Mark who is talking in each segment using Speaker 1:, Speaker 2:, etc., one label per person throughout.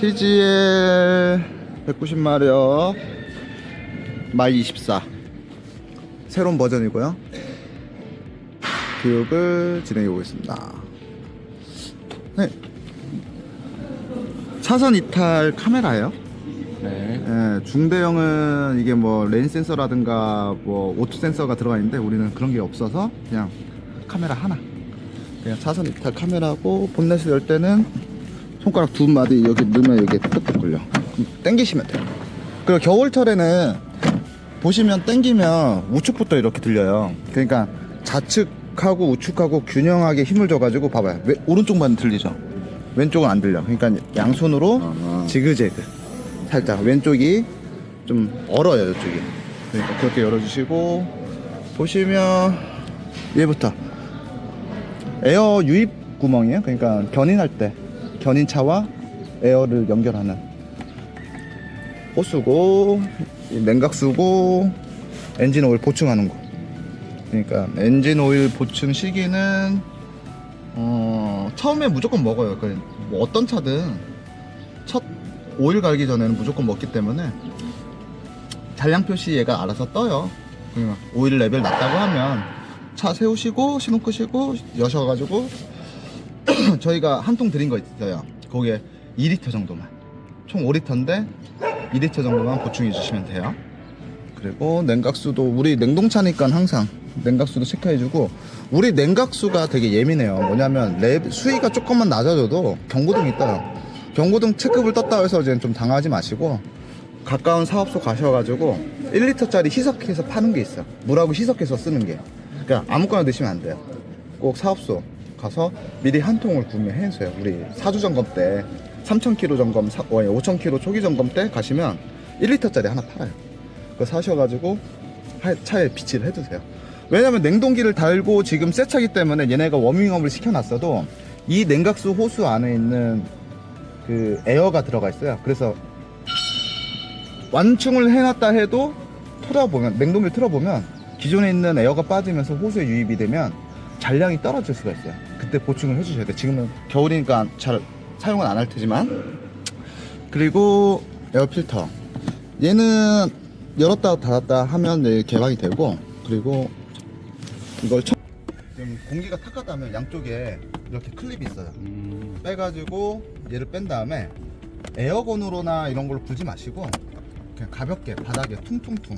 Speaker 1: TGL 190마력 마이 24 새로운 버전이고요. 교육을 진행해 보겠습니다. 네. 차선 이탈 카메라예요.
Speaker 2: 네.
Speaker 1: 예, 중대형은 이게 뭐 레인 센서라든가 뭐 오토 센서가 들어가 있는데 우리는 그런 게 없어서 그냥 카메라 하나. 그냥 차선 이탈 카메라고, 본넷을 열 때는 손가락 두 마디 여기 넣으면 여기 뚝뚝 걸려. 당기시면 돼요. 그리고 겨울철에는 보시면 당기면 우측부터 이렇게 들려요. 그러니까 좌측하고 우측하고 균형하게 힘을 줘가지고 봐봐요. 오른쪽만 들리죠. 왼쪽은 안 들려. 그러니까 양손으로 지그재그 살짝 왼쪽이 좀 얼어요, 이쪽이. 그러니까 그렇게 열어주시고, 보시면 얘부터 에어 유입 구멍이에요. 그러니까 견인할 때 견인차와 에어를 연결하는 호수고, 냉각수고, 엔진 오일 보충하는 거. 그러니까 엔진 오일 보충 시기는 처음에 무조건 먹어요. 그러니까 뭐 어떤 차든 첫 오일 갈기 전에는 무조건 먹기 때문에 잔량 표시 얘가 알아서 떠요. 그러니까 오일 레벨 낮다고 하면 차 세우시고 시동 끄시고 여셔가지고 저희가 한 통 드린 거 있어요. 거기에 2리터 정도만, 총 5리터인데 2리터 정도만 보충해 주시면 돼요. 그리고 냉각수도 우리 냉동차니까 항상 냉각수도 체크해주고, 우리 냉각수가 되게 예민해요. 뭐냐면 수위가 조금만 낮아져도 경고등이 떠요. 경고등 체크불 떴다 해서 이제 좀 당하지 마시고, 가까운 사업소 가셔가지고 1리터짜리 희석해서 파는 게 있어요. 물하고 희석해서 쓰는 게. 그러니까 아무거나 넣으시면 안 돼요. 꼭 사업소 가서 미리 한 통을 구매해주세요. 우리 사주 점검 때 3,000km 점검, 5,000km 초기 점검 때 가시면 1리터짜리 하나 팔아요. 그거 사셔가지고 차에 비치를 해두세요. 왜냐면 냉동기를 달고 지금 새 차기 때문에 얘네가 워밍업을 시켜놨어도 이 냉각수 호수 안에 있는 그 에어가 들어가 있어요. 그래서 완충을 해놨다 해도 틀어보면, 냉동기를 틀어보면 기존에 있는 에어가 빠지면서 호수에 유입이 되면 잔량이 떨어질 수가 있어요. 그때 보충을 해주셔야 돼요. 지금은 겨울이니까 잘 사용은 안 할 테지만. 그리고 에어 필터, 얘는 열었다 닫았다 하면 개방이 되고, 그리고 이걸 지금 공기가 탁하다면 양쪽에 이렇게 클립이 있어요. 빼가지고 얘를 뺀 다음에 에어건으로나 이런 걸로 불지 마시고 그냥 가볍게 바닥에 퉁퉁퉁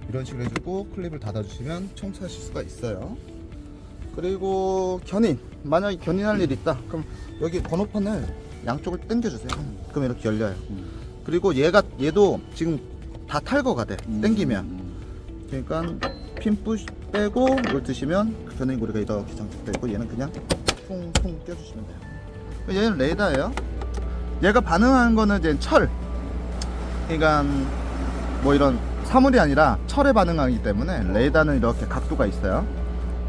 Speaker 1: 이런 식으로 해주고 클립을 닫아주시면 청소하실 수가 있어요. 그리고 견인, 만약에 견인할 일이 있다 그럼 여기 번호판을 양쪽을 당겨주세요. 그럼 이렇게 열려요. 그리고 얘도 지금 다 탈거가 돼, 당기면. 그러니까 핀 빼고 이걸 드시면 견인고리가 이렇게 장착되어 있고, 얘는 그냥 퉁퉁 껴주시면 돼요. 얘는 레이더예요. 얘가 반응하는 거는 이제 철, 그러니까 뭐 이런 사물이 아니라 철에 반응하기 때문에 레이더는 이렇게 각도가 있어요.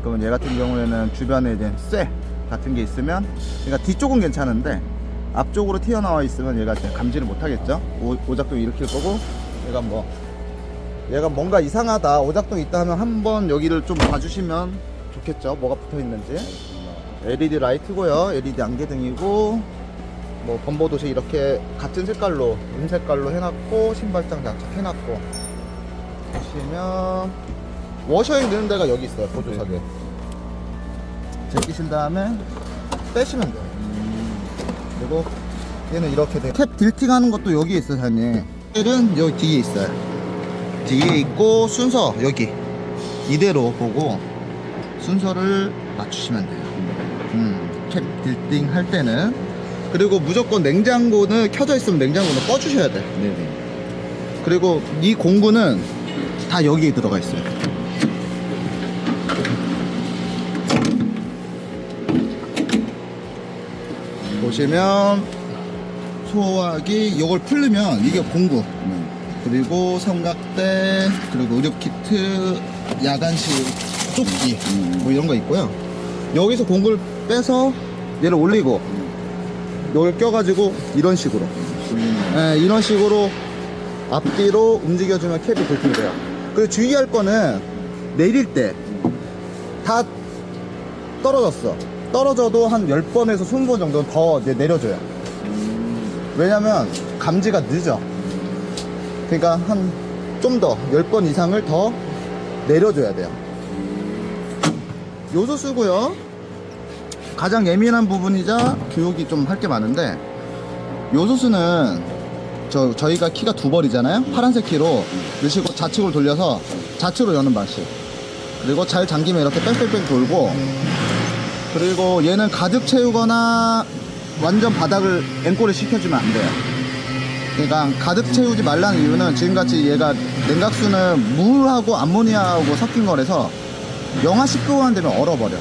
Speaker 1: 그러면 얘 같은 경우에는 주변에 이제 쇠 같은 게 있으면, 그러니까 뒤쪽은 괜찮은데 앞쪽으로 튀어나와 있으면 얘가 감지를 못 하겠죠. 오작동 일으킬 거고, 얘가 뭔가 이상하다, 오작동 있다 하면 한번 여기를 좀 봐주시면 좋겠죠. 뭐가 붙어 있는지. LED 라이트고요. LED 안개등이고, 뭐 범버도시 이렇게 같은 색깔로, 은색깔로 해놨고, 신발장 장착해놨고. 보시면 워셔액 넣는 데가 여기 있어요. 보조석에 제끼신 다음에 빼시면 돼요. 그리고 얘는 이렇게 돼. 캡 딜팅 하는 것도 여기에 있어요, 사장님. 캡은 여기 뒤에 있어요. 뒤에 있고, 순서 여기 이대로 보고 순서를 맞추시면 돼요. 캡 딜팅 할 때는. 그리고 무조건 냉장고는 켜져 있으면 냉장고는 꺼주셔야 돼. 네네. 그리고 이 공구는 다 여기에 들어가 있어요. 보시면 소화기, 이걸 풀리면 이게 공구, 그리고 삼각대, 그리고 의료 키트, 야간실 조끼, 뭐 이런 거 있고요. 여기서 공구를 빼서 얘를 올리고 이걸 껴가지고 이런 식으로, 이런 식으로 앞뒤로 움직여주면 캡이 돌출이 돼요. 그리고 주의할 거는 내릴 때 다 떨어졌어. 떨어져도 한 10번에서 20번 정도는 더 내려줘요. 왜냐면 감지가 늦어. 그러니까 좀 더 10번 이상을 더 내려줘야 돼요. 요소수고요. 가장 예민한 부분이자 교육이 좀 할 게 많은데, 요소수는 저희가 키가 2벌이잖아요. 파란색 키로 넣으시고 좌측으로 돌려서 좌측으로 여는 방식. 그리고 잘 잠기면 이렇게 뺑뺑뺑 돌고, 그리고 얘는 가득 채우거나 완전 바닥을 앵꼬를 시켜주면 안 돼요. 그러니까 가득 채우지 말라는 이유는 지금같이 얘가 냉각수는 물하고 암모니아하고 섞인 거라서 영하 10도만 되면 얼어버려.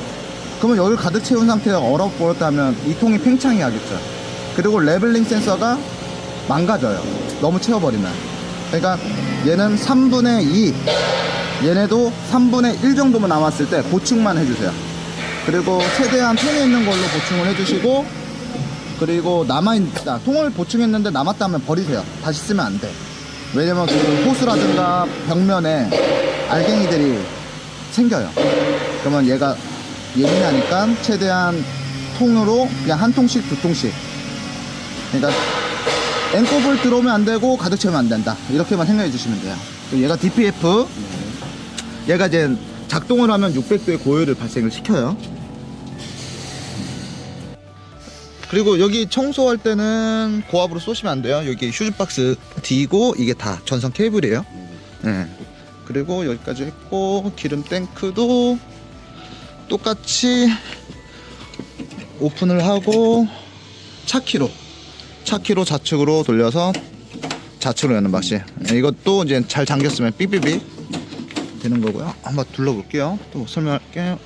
Speaker 1: 그러면 여기를 가득 채운 상태가 얼어버렸다면 이 통이 팽창이 하겠죠. 그리고 레벨링 센서가 망가져요, 너무 채워버리면. 그러니까 얘는 3분의 2, 얘네도 3분의 1 정도만 남았을 때 보충만 해주세요. 그리고 최대한 통에 있는 걸로 보충을 해주시고, 그리고 남아있다, 통을 보충했는데 남았다 하면 버리세요. 다시 쓰면 안 돼. 왜냐면 그 호스라든가 벽면에 알갱이들이 생겨요. 그러면 얘가 예민하니까 최대한 통으로 그냥 한 통씩 두 통씩. 그러니까 앵꼬불 들어오면 안 되고 가득 채우면 안 된다, 이렇게만 생각해 주시면 돼요. 얘가 DPF, 얘가 이제 작동을 하면 600도의 고열을 발생을 시켜요. 그리고 여기 청소할 때는 고압으로 쏘시면 안 돼요. 여기 휴즈박스 D고 이게 다 전선 케이블이에요. 네. 그리고 여기까지 했고, 기름 탱크도 똑같이 오픈을 하고 차키로 좌측으로 돌려서 좌측으로 여는 방식. 이것도 이제 잘 잠겼으면 삐삐삐 되는 거고요. 한번 둘러볼게요. 또 설명할게요.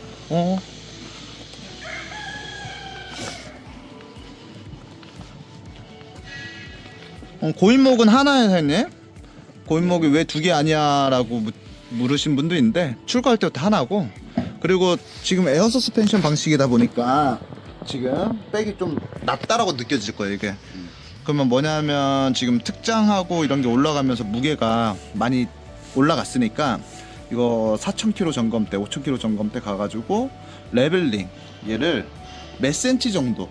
Speaker 1: 고인목은 하나에 했네. 고인목이 왜 2개 아니야 라고 물으신 분도 있는데, 출고할 때부터 하나고, 그리고 지금 에어 서스펜션 방식이다 보니까 지금 백이 좀 낮다라고 느껴질 거예요, 이게. 그러면 뭐냐면 지금 특장하고 이런 게 올라가면서 무게가 많이 올라갔으니까 이거 4,000km 점검 때, 5,000km 점검 때 가가지고 레벨링 얘를 몇 cm 정도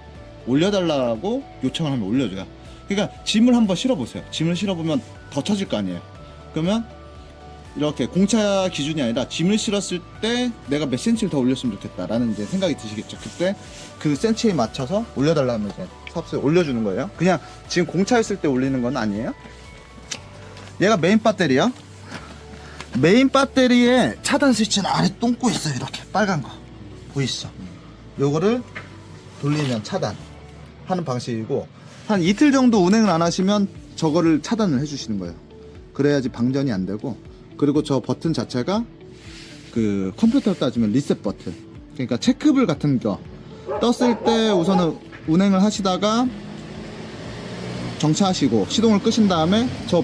Speaker 1: 올려달라고 요청을 하면 올려줘요. 그러니까 짐을 한번 실어보세요. 짐을 실어보면 더 처질 거 아니에요. 그러면 이렇게 공차 기준이 아니라 짐을 실었을 때 내가 몇 cm를 더 올렸으면 좋겠다라는 이제 생각이 드시겠죠. 그때 그 센치에 맞춰서 올려달라면 이제 사업소에 올려주는 거예요. 그냥 지금 공차했을 때 올리는 건 아니에요. 얘가 메인 배터리요. 메인 배터리에 차단 스위치는 아래 똥꼬 있어요. 이렇게 빨간 거 보이시죠? 요거를 돌리면 차단 하는 방식이고, 한 이틀 정도 운행을 안 하시면 저거를 차단을 해주시는 거예요. 그래야지 방전이 안 되고, 그리고 저 버튼 자체가 그 컴퓨터로 따지면 리셋 버튼. 그러니까 체크불 같은 거 떴을 때 우선은 운행을 하시다가 정차하시고 시동을 끄신 다음에 저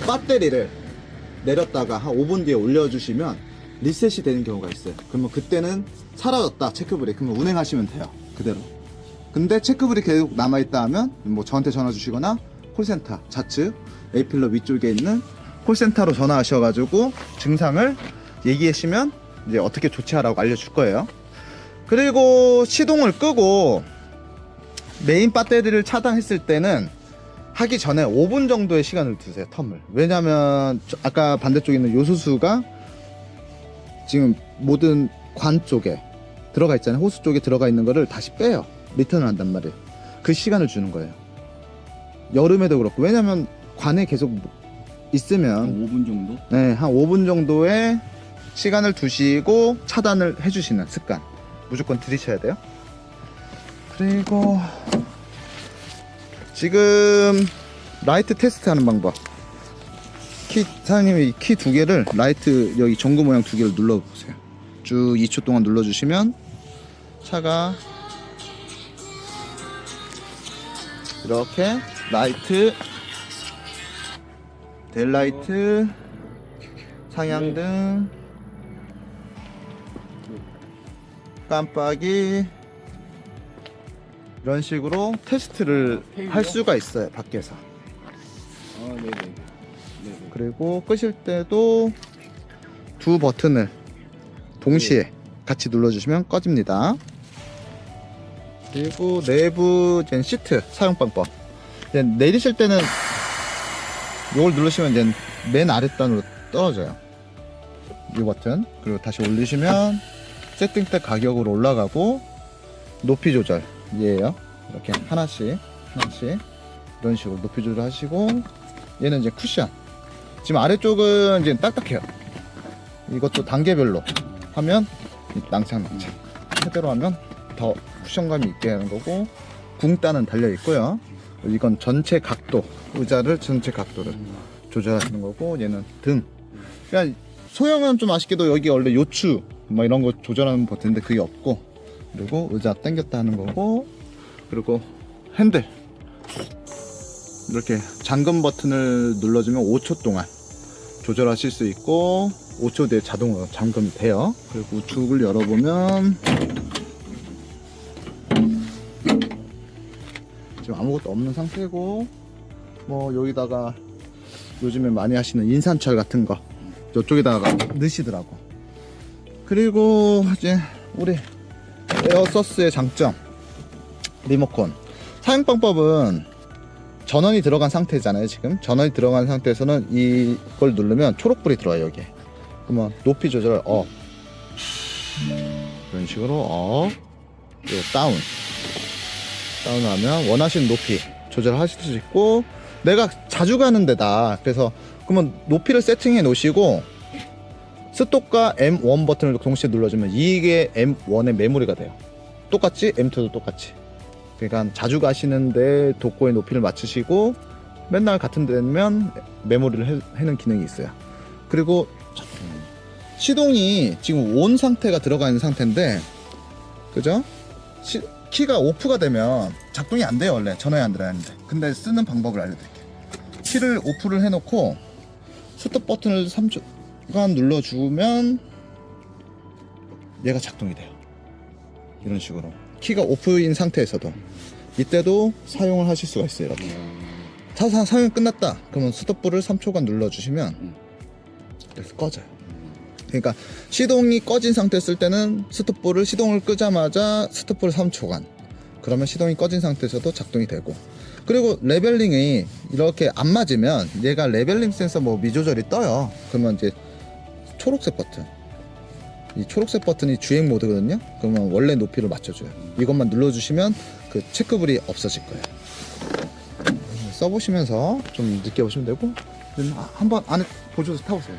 Speaker 1: 배터리를 내렸다가 한 5분 뒤에 올려주시면 리셋이 되는 경우가 있어요. 그러면 그때는 사라졌다, 체크불이. 그러면 운행하시면 돼요, 그대로. 근데 체크불이 계속 남아있다 하면 뭐 저한테 전화 주시거나 콜센터 좌측 A필러 위쪽에 있는 콜센터로 전화하셔가지고 증상을 얘기하시면 이제 어떻게 조치하라고 알려줄 거예요. 그리고 시동을 끄고 메인 배터리를 차단했을 때는 하기 전에 5분 정도의 시간을 두세요, 텀을. 왜냐면 아까 반대쪽에 있는 요소수가 지금 모든 관 쪽에 들어가 있잖아요. 호수 쪽에 들어가 있는 거를 다시 빼요. 리턴을 한단 말이에요. 그 시간을 주는 거예요. 여름에도 그렇고. 왜냐면 관에 계속 있으면
Speaker 2: 5분 정도?
Speaker 1: 네, 한 5분 정도의 시간을 두시고 차단을 해주시는 습관 무조건 들이셔야 돼요. 그리고 지금 라이트 테스트 하는 방법. 사장님이 키 2개를 라이트 여기 전구 모양 2개를 눌러보세요. 쭉 2초 동안 눌러주시면 차가 이렇게 라이트, 델라이트, 상향등, 깜빡이 이런 식으로 테스트를 할 수가 있어요, 밖에서.
Speaker 2: 네네.
Speaker 1: 그리고 끄실 때도 두 버튼을 동시에 같이 눌러주시면 꺼집니다. 그리고 내부 시트 사용 방법. 이제 내리실 때는 이걸 누르시면 이제 맨 아랫단으로 떨어져요. 이 버튼. 그리고 다시 올리시면 세팅대 가격으로 올라가고 높이 조절 얘예요. 이렇게 하나씩 이런 식으로 높이 조절하시고, 얘는 이제 쿠션. 지금 아래쪽은 이제 딱딱해요. 이것도 단계별로 하면 낭창 제대로 하면 더 쿠션감이 있게 하는 거고, 붕따는 달려 있고요. 이건 전체 각도, 의자를 전체 각도를 조절하시는 거고, 얘는 등. 그러니까 소형은 좀 아쉽게도 여기 원래 요추 뭐 이런 거 조절하는 버튼인데 그게 없고, 그리고 의자 당겼다 하는 거고, 그리고 핸들 이렇게 잠금 버튼을 눌러주면 5초 동안 조절하실 수 있고 5초 뒤에 자동으로 잠금이 돼요. 그리고 우측을 열어보면 지금 아무것도 없는 상태고, 뭐 여기다가 요즘에 많이 하시는 인산철 같은 거 이쪽에다가 넣으시더라고. 그리고 이제 우리 에어서스의 장점, 리모컨 사용 방법은 전원이 들어간 상태잖아요. 지금 전원이 들어간 상태에서는 이걸 누르면 초록불이 들어와요. 여기에. 그러면 높이 조절 업, 이런 식으로 업, 그리고 다운하면 원하시는 높이 조절하실 수 있고, 내가 자주 가는 데다 그래서 그러면 높이를 세팅해 놓으시고 스톱과 M1 버튼을 동시에 눌러주면 이게 M1의 메모리가 돼요. 똑같이 M2도 똑같이. 그러니까 자주 가시는데 독고의 높이를 맞추시고 맨날 같은 데면 메모리를 해는 기능이 있어요. 그리고 시동이 지금 온 상태가 들어가 있는 상태인데, 그죠? 키가 오프가 되면 작동이 안 돼요. 원래 전원이 안 들어가는데. 근데 쓰는 방법을 알려드릴게요. 키를 오프를 해놓고 스톱 버튼을 3초간 눌러주면 얘가 작동이 돼요. 이런 식으로 키가 오프인 상태에서도 이때도 사용을 하실 수가 있어요. 이렇게 사용이 끝났다 그러면 스톱불을 3초간 눌러주시면 그래서 꺼져요. 그러니까 시동이 꺼진 상태 쓸 때는 스톱불을 시동을 끄자마자 스톱불을 3초간, 그러면 시동이 꺼진 상태에서도 작동이 되고, 그리고 레벨링이 이렇게 안 맞으면 얘가 레벨링 센서 뭐 미조절이 떠요. 그러면 이제 초록색 버튼, 이 초록색 버튼이 주행 모드거든요. 그러면 원래 높이를 맞춰줘요. 이것만 눌러주시면 그 체크불이 없어질 거예요. 써보시면서 좀 느껴보시면 되고, 한번 안에 보셔서 타보세요.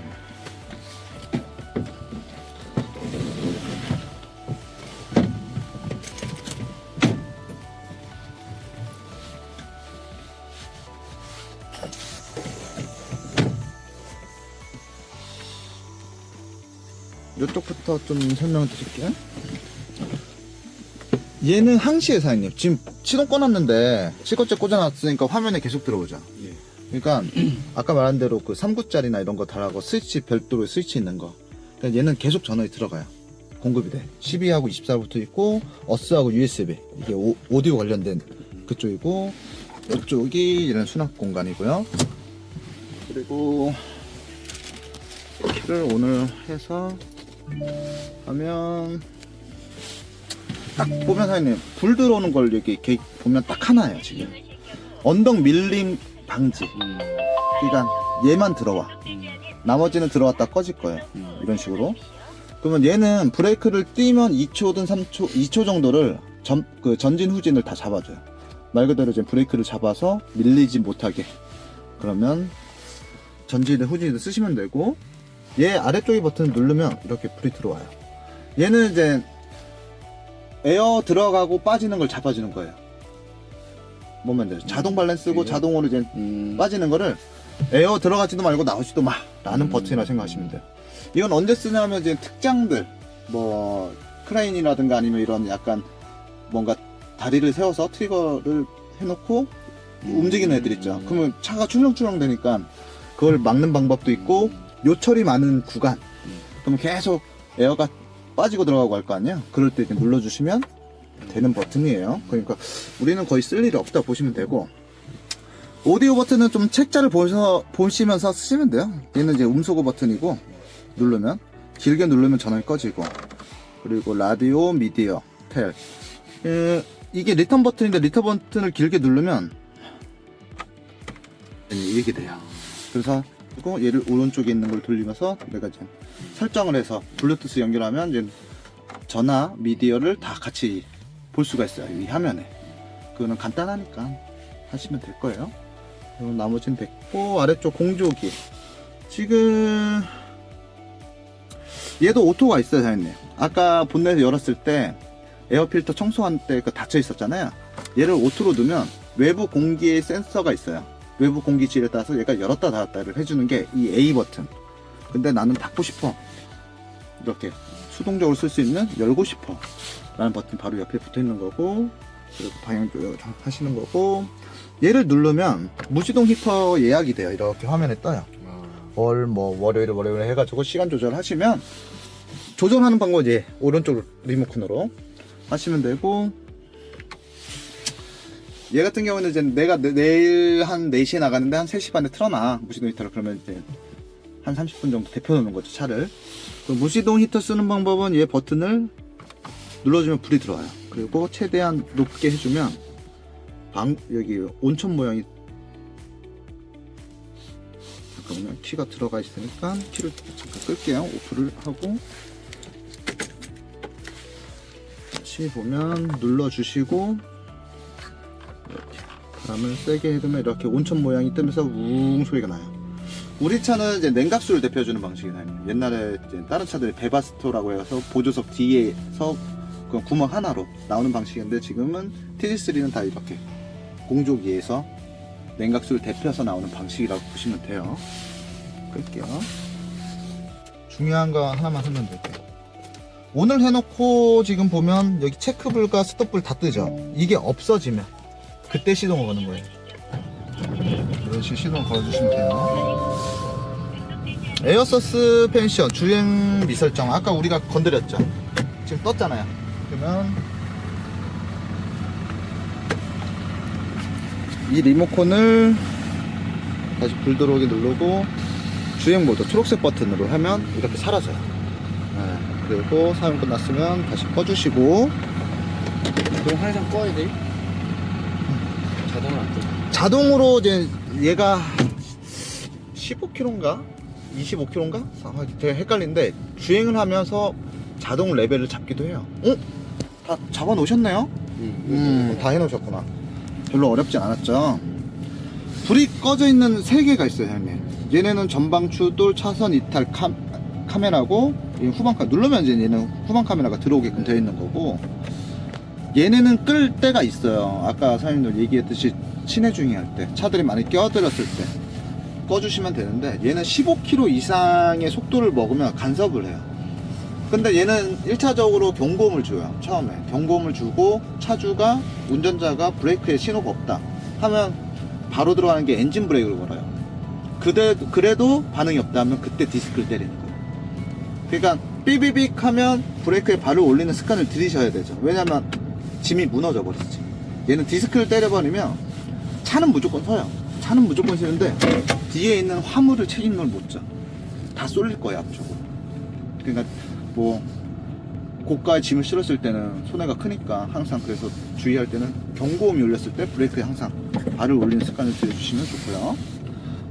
Speaker 1: 이쪽부터 좀 설명을 드릴게요. 얘는 항시에 사장님 지금 시동 꺼놨는데 시거째 꽂아놨으니까 화면에 계속 들어오죠.
Speaker 2: 예.
Speaker 1: 그러니까 아까 말한 대로 그 3구짜리나 이런 거 달하고 스위치 별도로 스위치 있는 거, 그러니까 얘는 계속 전원이 들어가요. 공급이 돼. 12하고 24부터 있고 어스하고 USB, 이게 오디오 관련된 그쪽이고, 이쪽이 이런 수납 공간이고요. 그리고 키를 오늘 해서 하면 딱 보면 사장님 불 들어오는 걸 이렇게 보면 딱 하나예요. 지금 언덕 밀림 방지. 그러니까 얘만 들어와, 나머지는 들어왔다 꺼질 거예요. 이런 식으로. 그러면 얘는 브레이크를 띄면 2초든 3초, 2초 정도를 전진 후진을 다 잡아줘요. 말 그대로 이제 브레이크를 잡아서 밀리지 못하게. 그러면 전진을 후진을 쓰시면 되고, 얘 아래쪽에 버튼을 누르면 이렇게 불이 들어와요. 얘는 이제 에어 들어가고 빠지는 걸 잡아주는 거예요. 뭐면 돼요. 자동 밸런스고 자동으로 이제 빠지는 거를 에어 들어가지도 말고 나오지도 마 라는 버튼이라 생각하시면 돼요. 이건 언제 쓰냐면 이제 특장들, 뭐 크레인이라든가 아니면 이런 약간 뭔가 다리를 세워서 트리거를 해놓고 움직이는 애들 있죠. 그러면 차가 출렁출렁 되니까 그걸 막는 방법도 있고, 요철이 많은 구간, 그러면 계속 에어가 빠지고 들어가고 할 거 아니에요. 그럴 때 이렇게 눌러주시면 되는 버튼이에요. 그러니까 우리는 거의 쓸 일이 없다 보시면 되고, 오디오 버튼은 좀 책자를 보시면서 쓰시면 돼요. 얘는 이제 음소거 버튼이고, 누르면 길게 누르면 전원이 꺼지고, 그리고 라디오, 미디어, 텔. 이게 리턴 버튼인데 리턴 버튼을 길게 누르면 이렇게 돼요. 그래서 그리고 얘를 오른쪽에 있는 걸 돌리면서 내가 이제 설정을 해서 블루투스 연결하면 이제 전화, 미디어를 다 같이 볼 수가 있어요. 이 화면에. 그거는 간단하니까 하시면 될 거예요. 그리고 나머지는 됐고, 아래쪽 공조기. 지금 얘도 오토가 있어요, 사장님. 아까 본넷 열었을 때 에어필터 청소할 때 그 닫혀 있었잖아요. 얘를 오토로 두면 외부 공기의 센서가 있어요. 외부 공기질에 따라서 얘가 열었다 닫았다를 해주는 게 이 A 버튼. 근데 나는 닫고 싶어. 이렇게 수동적으로 쓸 수 있는 열고 싶어 라는 버튼 바로 옆에 붙어 있는 거고, 그리고 방향 조절 하시는 거고, 얘를 누르면 무시동 히터 예약이 돼요. 이렇게 화면에 떠요. 월요일에 해가지고 시간 조절하시면, 조절하는 방법은 이제 오른쪽 리모컨으로 하시면 되고, 얘 같은 경우는 이제 내가 내일 한 4시에 나가는데 한 3시 반에 틀어놔, 무시동 히터를. 그러면 이제 한 30분 정도 데펴놓는 거죠, 차를. 무시동 히터 쓰는 방법은 얘 버튼을 눌러주면 불이 들어와요. 그리고 최대한 높게 해주면 여기 온천 모양이, 잠깐만요, 키가 들어가 있으니까 키를 잠깐 끌게요. 오프를 하고 다시 보면 눌러주시고, 이렇게 바람을 세게 해두면 이렇게 온천 모양이 뜨면서 웅 소리가 나요. 우리 차는 이제 냉각수를 데펴주는 방식이에요. 옛날에 이제 다른 차들이 베바스토라고 해서 보조석 뒤에서 그 구멍 하나로 나오는 방식인데, 지금은 TG3는 다 이렇게 공조기에서 냉각수를 데펴서 나오는 방식이라고 보시면 돼요. 끌게요. 중요한 거 하나만 하면 될게요. 오늘 해놓고 지금 보면 여기 체크불과 스톱불 다 뜨죠. 이게 없어지면 그때 시동을 거는 거예요. 이런 식으로 시동 걸어주시면 돼요. 에어 서스펜션 주행 미설정, 아까 우리가 건드렸죠. 지금 떴잖아요. 그러면 이 리모컨을 다시 불 들어오게 누르고 주행 모드 초록색 버튼으로 하면 이렇게 사라져요. 네, 그리고 사용 끝났으면 다시 꺼주시고.
Speaker 2: 그럼 항상 꺼야 돼? 자동으로 안 떠?
Speaker 1: 자동으로 이제 얘가 15km인가 25km인가 되게 헷갈리는데, 주행을 하면서 자동 레벨을 잡기도 해요. 다 잡아 놓으셨네요? 다 해놓으셨구나. 별로 어렵진 않았죠. 불이 꺼져 있는 3개가 있어요, 형님. 얘네는 전방 추돌, 차선 이탈 카메라고, 후방 카메라 누르면 이제 얘는 후방 카메라가 들어오게끔 되어 있는 거고, 얘네는 끌 때가 있어요. 아까 사장님도 얘기했듯이 시내 주행할 때, 차들이 많이 껴들었을 때 꺼주시면 되는데, 얘는 15km 이상의 속도를 먹으면 간섭을 해요. 근데 얘는 1차적으로 경고음을 줘요. 처음에 경고음을 주고, 차주가, 운전자가 브레이크에 신호가 없다 하면 바로 들어가는 게 엔진 브레이크를 걸어요. 그래도 반응이 없다 하면 그때 디스크를 때리는 거예요. 그러니까 삐비빅 하면 브레이크에 발을 올리는 습관을 들이셔야 되죠. 왜냐면 짐이 무너져 버리지. 얘는 디스크를 때려버리면 차는 무조건 서요. 차는 무조건 서는데 뒤에 있는 화물을 책임을 못 져. 다 쏠릴 거예요, 앞쪽으로. 그러니까 뭐 고가의 짐을 실었을 때는 손해가 크니까 항상, 그래서 주의할 때는 경고음이 울렸을 때 브레이크에 항상 발을 올리는 습관을 들여주시면 좋고요.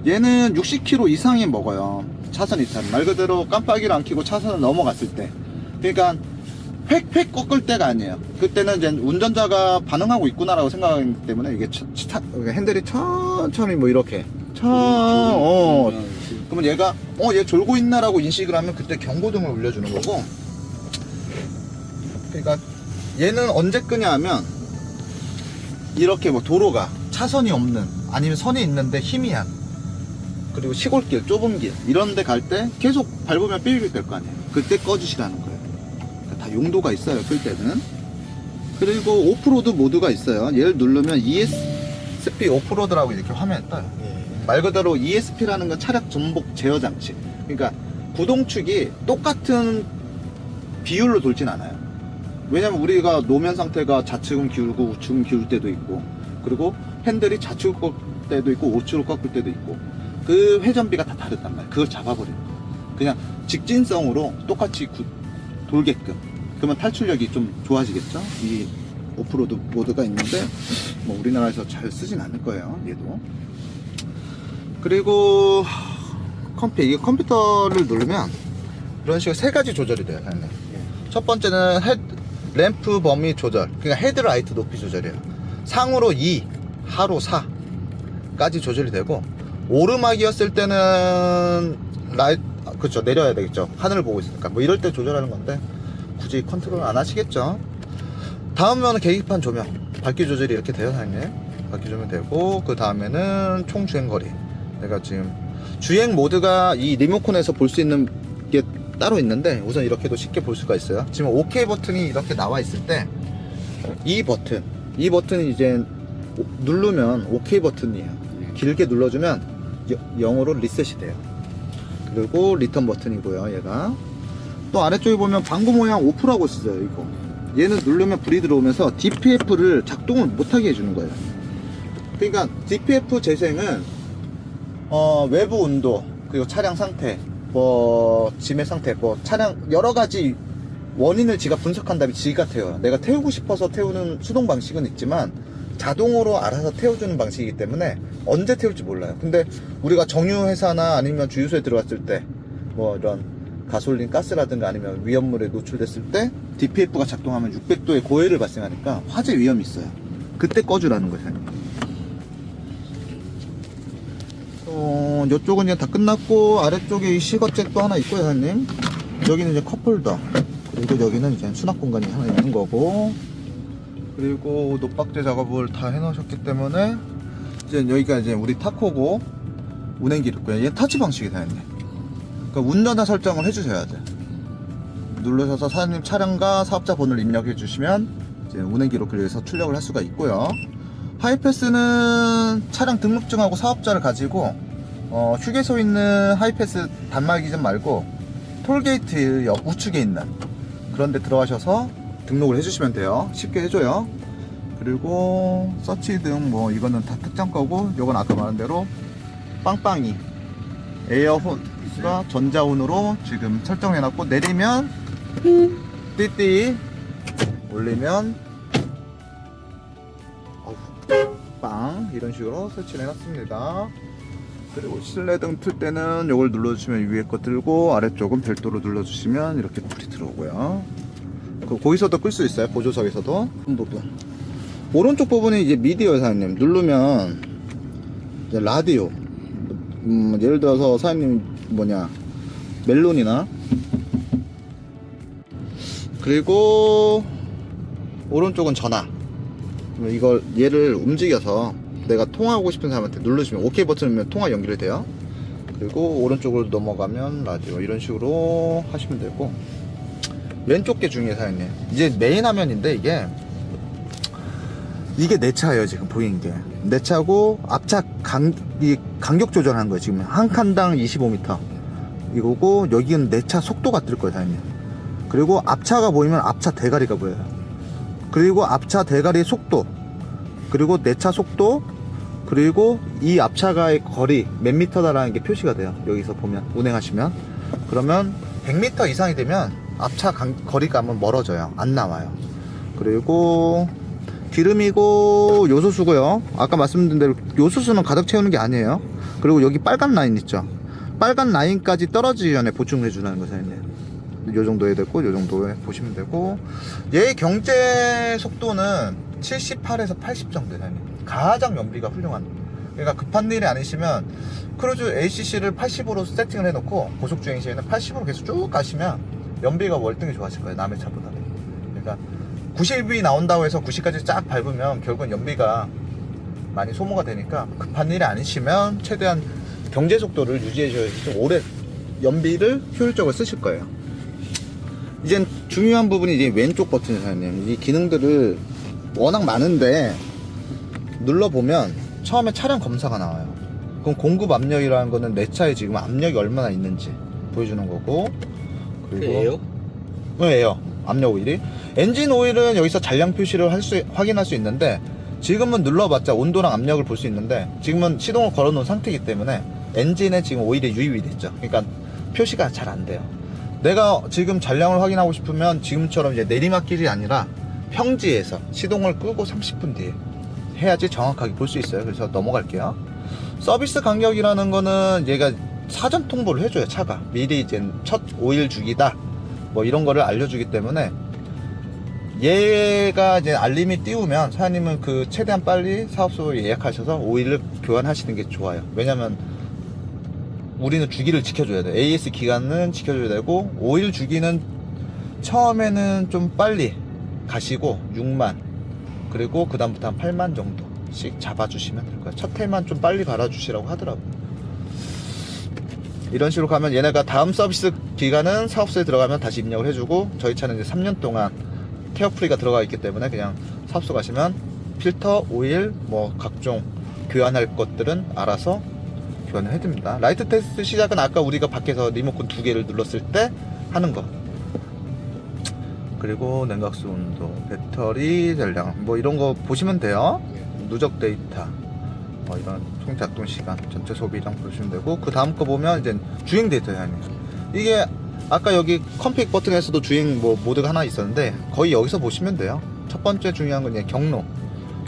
Speaker 1: 얘는 60km 이상이 먹어요. 차선 이탈. 말 그대로 깜빡이를 안 켜고 차선을 넘어갔을 때. 그러니까 획획 꺾을 때가 아니에요. 그때는 이제 운전자가 반응하고 있구나라고 생각하기 때문에 이게 핸들이 천천히 뭐 이렇게 그러면 얘가 얘 졸고 있나라고 인식을 하면 그때 경고등을 울려주는 거고. 그러니까 얘는 언제 끄냐 하면, 이렇게 뭐 도로가 차선이 없는, 아니면 선이 있는데 희미한, 그리고 시골길, 좁은 길 이런 데 갈 때 계속 밟으면 삐삐 될 거 아니에요. 그때 꺼주시라는 거예요. 그러니까 다 용도가 있어요, 끌 때는. 그리고 오프로드 모드가 있어요. 얘를 누르면 ESP 오프로드라고 이렇게 화면에 떠요. 말 그대로 ESP라는 건 차량 전복 제어 장치. 그러니까 구동축이 똑같은 비율로 돌진 않아요. 왜냐면 우리가 노면 상태가 좌측은 기울고 우측은 기울 때도 있고, 그리고 핸들이 좌측으로 꺾을 때도 있고 우측으로 꺾을 때도 있고, 그 회전비가 다 다르단 말이에요. 그걸 잡아버리는 거예요. 그냥 직진성으로 똑같이 돌게끔. 그러면 탈출력이 좀 좋아지겠죠. 이 오프로드 모드가 있는데 뭐 우리나라에서 잘 쓰진 않을 거예요, 얘도. 그리고 이게 컴퓨터를 누르면 이런 식으로 세 가지 조절이 돼요. 사장님. 첫 번째는 램프 범위 조절, 그러니까 헤드라이트 높이 조절이에요. 상으로 2, 하로 4까지 조절이 되고, 오르막이었을 때는 그렇죠, 내려야 되겠죠. 하늘을 보고 있으니까. 뭐 이럴 때 조절하는 건데 굳이 컨트롤 안 하시겠죠. 다음에는 계기판 조명, 밝기 조절이 이렇게 돼요, 사장님. 밝기 조명 되고, 그 다음에는 총 주행거리. 내가 지금 주행 모드가 이 리모컨에서 볼 수 있는 게 따로 있는데, 우선 이렇게도 쉽게 볼 수가 있어요. 지금 OK 버튼이 이렇게 나와 있을 때, 이 버튼이 이제 누르면 OK 버튼이에요. 길게 눌러주면 0으로 리셋이 돼요. 그리고 리턴 버튼이고요. 얘가 또 아래쪽에 보면 방구 모양 오프라고 있어요. 이거 얘는 누르면 불이 들어오면서 DPF를 작동을 못하게 해주는 거예요. 그러니까 DPF 재생은 외부 온도, 그리고 차량 상태, 뭐 짐의 상태, 뭐 차량 여러가지 원인을 지가 분석한 다음에 지가 태워요. 내가 태우고 싶어서 태우는 수동 방식은 있지만 자동으로 알아서 태워주는 방식이기 때문에 언제 태울지 몰라요. 근데 우리가 정유회사나 아니면 주유소에 들어갔을 때 뭐 이런 가솔린 가스라든가 아니면 위험물에 노출됐을 때 DPF가 작동하면 600도의 고해를 발생하니까 화재 위험이 있어요. 그때 꺼주라는 거예요. 이쪽은 이제 다 끝났고, 아래쪽에 이 시거잭 또 하나 있고요, 사장님. 여기는 이제 컵홀더, 그리고 여기는 이제 수납 공간이 하나 있는 거고, 그리고 노박제 작업을 다 해놓으셨기 때문에 이제 여기가 이제 우리 타코고 운행기 있고요. 얘는 터치 방식이 사장님. 그러니까 운전자 설정을 해주셔야 돼. 누르셔서 사장님 차량과 사업자 번호를 입력해 주시면 이제 운행기로 그래서 출력을 할 수가 있고요. 하이패스는 차량 등록증하고 사업자를 가지고 휴게소 있는 하이패스 단말기점 말고 톨게이트 옆 우측에 있는 그런 데 들어가셔서 등록을 해주시면 돼요. 쉽게 해줘요. 그리고 서치 등 뭐 이거는 다 특장 거고, 요건 아까 말한 대로 빵빵이 에어혼가 전자혼으로 지금 설정해놨고, 내리면 띠띠, 올리면 빵, 이런 식으로 설치를 해놨습니다. 그리고 실내등 틀 때는 요걸 눌러주시면 위에 거 들고, 아래쪽은 별도로 눌러주시면 이렇게 불이 들어오고요. 거기서도 끌 수 있어요. 보조석에서도. 부분. 오른쪽 부분이 이제 미디어예요, 사장님. 누르면 이제 라디오. 예를 들어서 사장님 멜론이나, 그리고 오른쪽은 전화. 얘를 움직여서 내가 통화하고 싶은 사람한테 누르시면 OK 버튼 누르면 통화 연결이 돼요. 그리고 오른쪽으로 넘어가면 라디오, 이런 식으로 하시면 되고, 왼쪽 게 중요해요, 사장님. 이제 메인 화면인데 이게 내 차예요. 지금 보이는 게 내 차고, 앞차 간격 조절하는 거예요. 지금 한 칸당 25m 이거고, 여기는 내 차 속도가 뜰 거예요, 사장님. 그리고 앞차가 보이면 앞차 대가리가 보여요. 그리고 앞차 대가리의 속도, 그리고 내 차 속도, 그리고 이 앞차가의 거리 몇 미터다라는 게 표시가 돼요. 여기서 보면 운행하시면, 그러면 100m 이상이 되면 앞차 거리가 한번 멀어져요. 안 나와요. 그리고 기름이고 요소수고요. 아까 말씀드린 대로 요소수는 가득 채우는 게 아니에요. 그리고 여기 빨간 라인 있죠. 빨간 라인까지 떨어지기 전에 보충을 해주는 거예요. 요 정도에 됐고, 요 정도에 보시면 되고, 얘 경제 속도는 78에서 80 정도 돼요. 가장 연비가 훌륭한. 그러니까 급한 일이 아니시면 크루즈 ACC를 80으로 세팅을 해놓고 고속주행 시에는 80으로 계속 쭉 가시면 연비가 월등히 좋아질 거예요, 남의 차보다. 그러니까 90이 나온다고 해서 90까지 쫙 밟으면 결국은 연비가 많이 소모가 되니까, 급한 일이 아니시면 최대한 경제 속도를 유지해 줘야지 좀 오래 연비를 효율적으로 쓰실 거예요. 이젠 중요한 부분이 이제 왼쪽 버튼이에요, 사장님. 이 기능들을 워낙 많은데 눌러보면 처음에 차량 검사가 나와요. 그럼 공급 압력이라는 거는 내 차에 지금 압력이 얼마나 있는지 보여주는 거고, 그리고
Speaker 2: 에어?
Speaker 1: 에어 압력 오일이, 엔진 오일은 여기서 잔량 표시를 확인할 수 있는데, 지금은 눌러봤자 온도랑 압력을 볼 수 있는데, 지금은 시동을 걸어 놓은 상태이기 때문에 엔진에 지금 오일이 유입이 됐죠. 그러니까 표시가 잘 안 돼요. 내가 지금 잔량을 확인하고 싶으면 지금처럼 이제 내리막길이 아니라 평지에서 시동을 끄고 30분 뒤에 해야지 정확하게 볼 수 있어요. 그래서 넘어갈게요. 서비스 간격이라는 거는 얘가 사전 통보를 해줘요. 차가 미리 이제 첫 오일 주기다 뭐 이런 거를 알려주기 때문에 얘가 이제 알림이 띄우면 사장님은 그 최대한 빨리 사업소 예약하셔서 오일을 교환하시는 게 좋아요. 왜냐면 우리는 주기를 지켜줘야 돼. AS 기간은 지켜줘야 되고, 오일 주기는 처음에는 좀 빨리 가시고 6만, 그리고 그 다음부터 한 8만 정도씩 잡아주시면 될 거예요. 첫 해만 좀 빨리 갈아주시라고 하더라고요. 이런 식으로 가면 얘네가 다음 서비스 기간은 사업소에 들어가면 다시 입력을 해주고, 저희 차는 이제 3년 동안 케어프리가 들어가 있기 때문에 그냥 사업소 가시면 필터, 오일, 뭐 각종 교환할 것들은 알아서 교환을 해줍니다. 라이트 테스트 시작은 아까 우리가 밖에서 리모컨 2개를 눌렀을 때 하는 거. 그리고 냉각수 온도, 배터리 전량 뭐 이런 거 보시면 돼요. 누적 데이터, 이런 총 작동 시간, 전체 소비량 보시면 되고, 그 다음 거 보면 이제 주행 데이터예요. 이게 아까 여기 컴픽 버튼에서도 주행 뭐 모드가 하나 있었는데 거의 여기서 보시면 돼요. 첫 번째 중요한 건 이제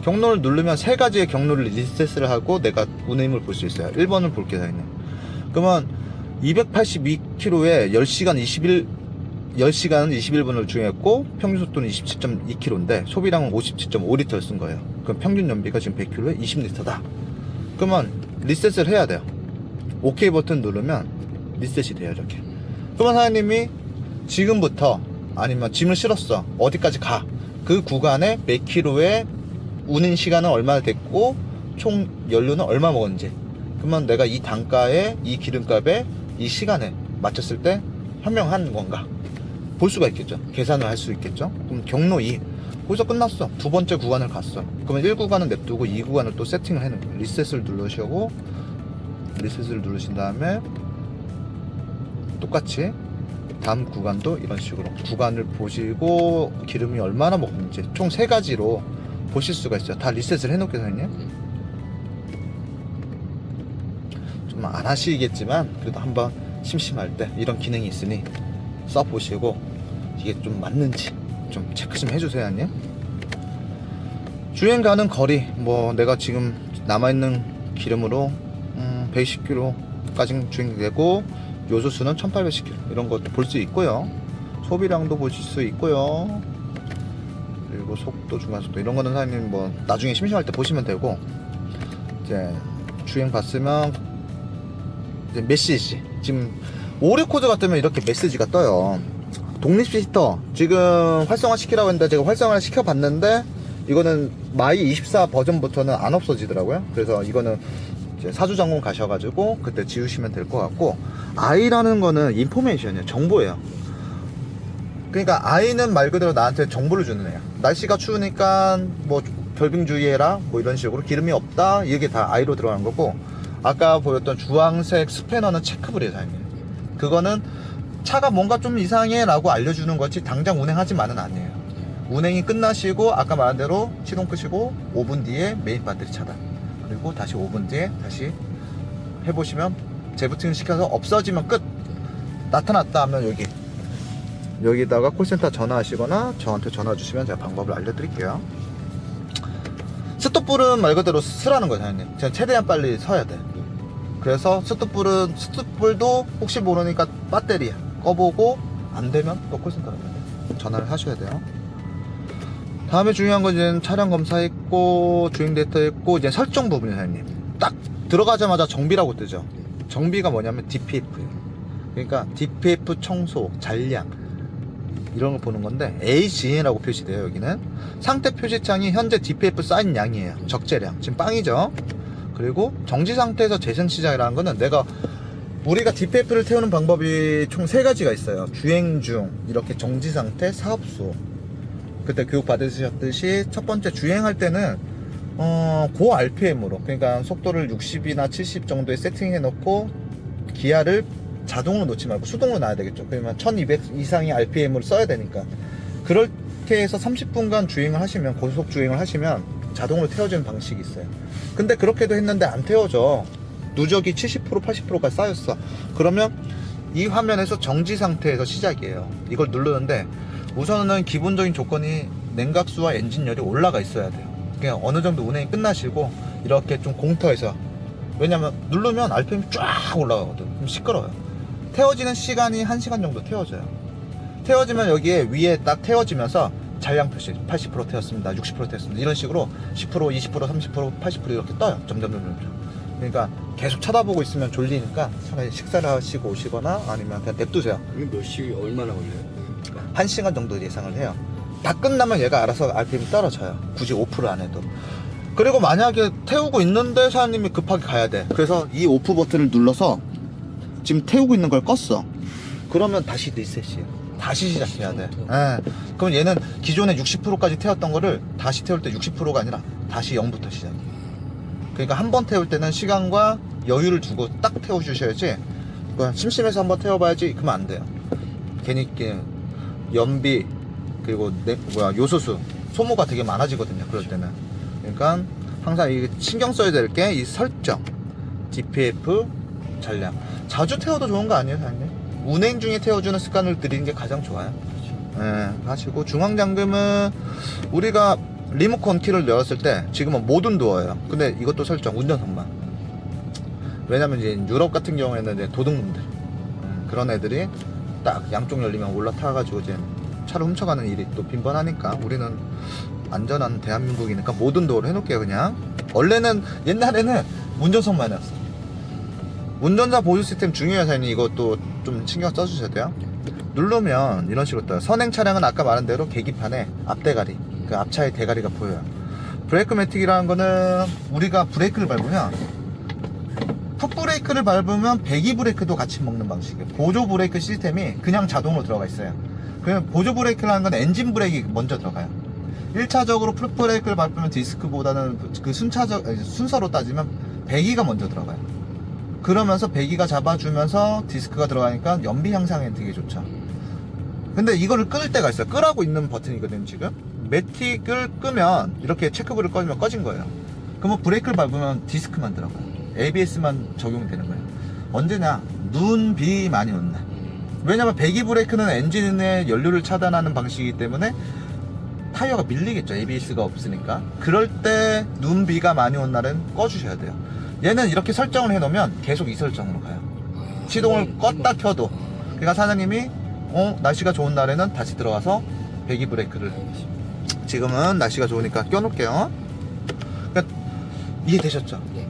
Speaker 1: 경로를 누르면 세 가지의 경로를 리셋을 하고 내가 운행을 볼 수 있어요. 1번을 볼게요. 그러면 282km에 10시간 21분을 주행했고 평균 속도는 27.2km인데 소비량은 57.5L를 쓴 거예요. 그럼 평균 연비가 지금 100km에 20L다. 그러면 리셋을 해야 돼요. OK 버튼 누르면 리셋이 돼요. 이렇게. 그러면 사장님이 지금부터 아니면 짐을 실었어. 어디까지 가. 그 구간에 몇 킬로에 운행 시간은 얼마나 됐고 총 연료는 얼마 먹었는지. 그러면 내가 이 단가에 이 기름값에 이 시간에 맞췄을 때 현명한 건가 볼 수가 있겠죠. 계산을 할 수 있겠죠. 그럼 경로 2 거기서 끝났어. 두 번째 구간을 갔어. 그러면 1구간은 냅두고 2구간을 또 세팅을 해놓은 거예요. 리셋을 누르시고 리셋을 누르신 다음에 똑같이 다음 구간도 이런 식으로 구간을 보시고 기름이 얼마나 먹는지 총 3가지로 보실 수가 있어요. 다 리셋을 해놓게 사장님. 좀 안 하시겠지만 그래도 한번 심심할 때 이런 기능이 있으니 써보시고 이게 좀 맞는지 좀 체크 좀 해주세요. 사장님. 주행 가는 거리 뭐 내가 지금 남아있는 기름으로 120km까지 주행되고 요소수는 1810km 이런 것도 볼 수 있고요. 소비량도 보실 수 있고요. 그리고 속도, 중간속도 이런 거는 사장님 뭐 나중에 심심할 때 보시면 되고, 이제 주행 봤으면 이제 메시지, 지금 오류 코드 같으면 이렇게 메시지가 떠요. 독립 시터 지금 활성화 시키라고 했는데 제가 활성화를 시켜봤는데 이거는 마이 24 버전부터는 안 없어지더라고요. 그래서 이거는 이제 사주 점검 가셔가지고 그때 지우시면 될 것 같고, I라는 거는 인포메이션이에요. 정보예요. 그러니까 I는 말 그대로 나한테 정보를 주는 애야. 날씨가 추우니까 뭐 결빙 주의해라 뭐 이런 식으로, 기름이 없다 이게 다 I로 들어가는 거고, 아까 보였던 주황색 스패너는 체크불이에요. 사장님. 그거는 차가 뭔가 좀 이상해 라고 알려주는 거지 당장 운행하지만은 아니에요. 운행이 끝나시고 아까 말한 대로 시동 끄시고 5분 뒤에 메인 배터리 차단, 그리고 다시 5분 뒤에 다시 해보시면 재부팅 시켜서 없어지면 끝. 나타났다 하면 여기다가 콜센터 전화하시거나 저한테 전화 주시면 제가 방법을 알려드릴게요. 스톱불은 말 그대로 쓰라는 거예요. 사장님. 제가 최대한 빨리 서야 돼. 그래서 스톱불도 혹시 모르니까 배터리 꺼보고 안 되면 또 콜센터로 전화를 하셔야 돼요. 다음에 중요한 건 이제 차량 검사했고 주행 데이터 했고 이제 설정 부분이에요. 사장님. 딱 들어가자마자 정비라고 뜨죠. 정비가 뭐냐면 DPF예요. 그러니까 DPF 청소, 잔량 이런 거 보는 건데 AGN이라고 표시돼요. 여기는 상태 표시창이 현재 DPF 쌓인 양이에요. 적재량 지금 빵이죠. 그리고 정지 상태에서 재생 시작이라는 거는 우리가 DPF를 태우는 방법이 총 3가지가 있어요. 주행 중, 이렇게 정지 상태, 사업소. 그때 교육 받으셨듯이 첫 번째 주행할 때는 고 RPM으로, 그러니까 속도를 60이나 70 정도에 세팅해 놓고 기아를 자동으로 놓지 말고 수동으로 놔야 되겠죠. 그러면 1200 이상의 RPM을 써야 되니까, 그렇게 해서 30분간 주행을 하시면, 고속 주행을 하시면 자동으로 태워지는 방식이 있어요. 근데 그렇게도 했는데 안 태워져. 누적이 70% 80%가 쌓였어. 그러면 이 화면에서 정지 상태에서 시작이에요. 이걸 누르는데 우선은 기본적인 조건이 냉각수와 엔진열이 올라가 있어야 돼요. 그냥 어느 정도 운행이 끝나시고 이렇게 좀 공터에서 왜냐면 누르면 RPM이 쫙 올라가거든. 그럼 시끄러워요. 태워지는 시간이 1시간 정도 태워져요. 태워지면 여기에 위에 딱 태워지면서 잔량 표시 80% 태웠습니다, 60% 태웠습니다, 이런 식으로 10%, 20%, 30%, 80% 이렇게 떠요. 점점. 그러니까 계속 쳐다보고 있으면 졸리니까 차라리 식사를 하시고 오시거나 아니면 그냥 냅두세요.
Speaker 2: 이거 몇 시, 얼마나 걸려요?
Speaker 1: 1시간 정도 예상을 해요. 다 끝나면 얘가 알아서 RPM이 떨어져요. 굳이 5% 안 해도. 그리고 만약에 태우고 있는데 사장님이 급하게 가야 돼. 그래서 이 오프 버튼을 눌러서 지금 태우고 있는 걸 껐어. 그러면 다시 리셋이에요. 다시 시작해야 돼. 예. 그럼 얘는 기존에 60%까지 태웠던 거를 다시 태울 때 60%가 아니라 다시 0부터 시작이에요. 그러니까 한 번 태울 때는 시간과 여유를 두고 딱 태워주셔야지, 그냥 심심해서 한번 태워봐야지 그러면 안 돼요. 괜히 이렇게 연비 그리고 요소수 소모가 되게 많아지거든요, 그럴 때는. 그러니까 항상 이 신경 써야 될 게 이 설정, DPF, 잔량. 자주 태워도 좋은 거 아니에요, 사장님? 운행 중에 태워주는 습관을 들이는 게 가장 좋아요. 예, 하시고 중앙잠금은 우리가 리모컨 키를 열었을 때 지금은 모든 도어예요. 근데 이것도 설정, 운전석만. 왜냐면 이제 유럽 같은 경우에는 이제 도둑놈들, 그런 애들이 딱 양쪽 열리면 올라타가지고 이제 차를 훔쳐가는 일이 또 빈번하니까 우리는 안전한 대한민국이니까 모든 도어를 해놓을게요. 그냥 원래는 옛날에는 운전석만 해놨어. 운전자 보조 시스템 중요해요, 사장님. 이것도 좀 신경 써주셔야 돼요. 누르면 이런 식으로 떠요. 선행 차량은 아까 말한 대로 계기판에 앞대가리, 그 앞차의 대가리가 보여요. 브레이크 매틱이라는 거는 우리가 브레이크를 밟으면, 풋브레이크를 밟으면 배기 브레이크도 같이 먹는 방식이에요. 보조 브레이크 시스템이 그냥 자동으로 들어가 있어요. 그냥 보조 브레이크라는 건 엔진 브레이크 먼저 들어가요. 1차적으로 풋브레이크를 밟으면 디스크보다는 그 순서로 따지면 배기가 먼저 들어가요. 그러면서 배기가 잡아주면서 디스크가 들어가니까 연비 향상에 되게 좋죠. 근데 이거를 끌 때가 있어요. 끄라고 있는 버튼이거든요, 지금. 매틱을 끄면 이렇게 체크불을 꺼지면 꺼진 거예요. 그러면 브레이크를 밟으면 디스크만 들어가요. ABS만 적용되는 거예요. 언제냐? 눈, 비 많이 온 날. 왜냐면 배기 브레이크는 엔진의 연료를 차단하는 방식이기 때문에 타이어가 밀리겠죠, ABS가 없으니까. 그럴 때 눈, 비가 많이 온 날은 꺼주셔야 돼요. 얘는 이렇게 설정을 해놓으면 계속 이 설정으로 가요. 시동을 껐다 켜도. 그러니까 사장님이 날씨가 좋은 날에는 다시 들어가서 배기 브레이크를, 지금은 날씨가 좋으니까 껴놓을게요. 그러니까 이해되셨죠?
Speaker 2: 네.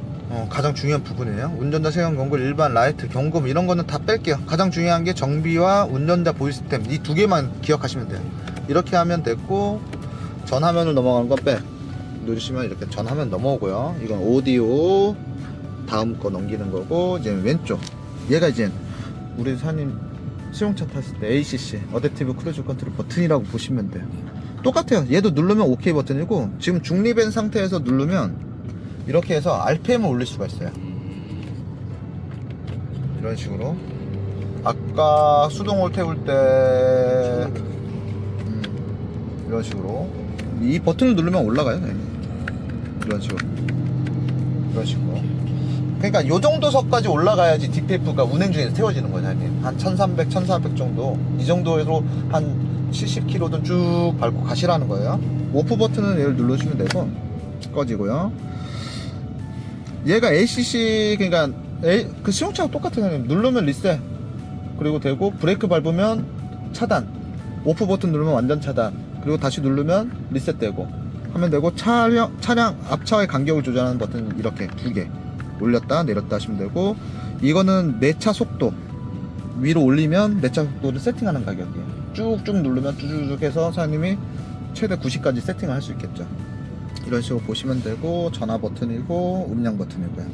Speaker 1: 가장 중요한 부분이에요. 운전자 세관 경고, 일반 라이트 경고 이런 거는 다 뺄게요. 가장 중요한 게 정비와 운전자 보유 시스템, 이 두 개만 기억하시면 돼요. 이렇게 하면 됐고, 전화면을 넘어가는 건 빼. 누르시면 이렇게 전화면 넘어오고요. 이건 오디오, 다음 거 넘기는 거고, 이제 왼쪽. 얘가 이제 우리 사장님 수용차 탔을 때 ACC, 어댑티브 크루즈 컨트롤 버튼이라고 보시면 돼요. 똑같아요. 얘도 누르면 OK 버튼이고, 지금 중립된 상태에서 누르면 이렇게 해서 RPM을 올릴 수가 있어요. 이런 식으로. 아까 수동을 태울 때 이런 식으로 이 버튼을 누르면 올라가요. 이런 식으로. 이런 식으로. 그러니까 요 정도 석까지 올라가야지 DPF가 운행 중에서 태워지는 거예요, 한 1300, 1400 정도. 이 정도로 한 70km든 쭉 밟고 가시라는 거예요. 오프 버튼은 얘를 눌러주면 되고 꺼지고요. 얘가 ACC, 그러니까 그 수용차가 똑같아요. 누르면 리셋, 그리고 되고, 브레이크 밟으면 차단, 오프 버튼 누르면 완전 차단, 그리고 다시 누르면 리셋되고 하면 되고, 차량 앞차의 간격을 조절하는 버튼 이렇게 두 개 올렸다 내렸다 하시면 되고, 이거는 내차 속도 위로 올리면 내차 속도를 세팅하는 가격이에요. 쭉쭉 누르면 쭉쭉 해서 사장님이 최대 90까지 세팅을 할 수 있겠죠. 이런 식으로 보시면 되고, 전화 버튼이고 음량 버튼이고요.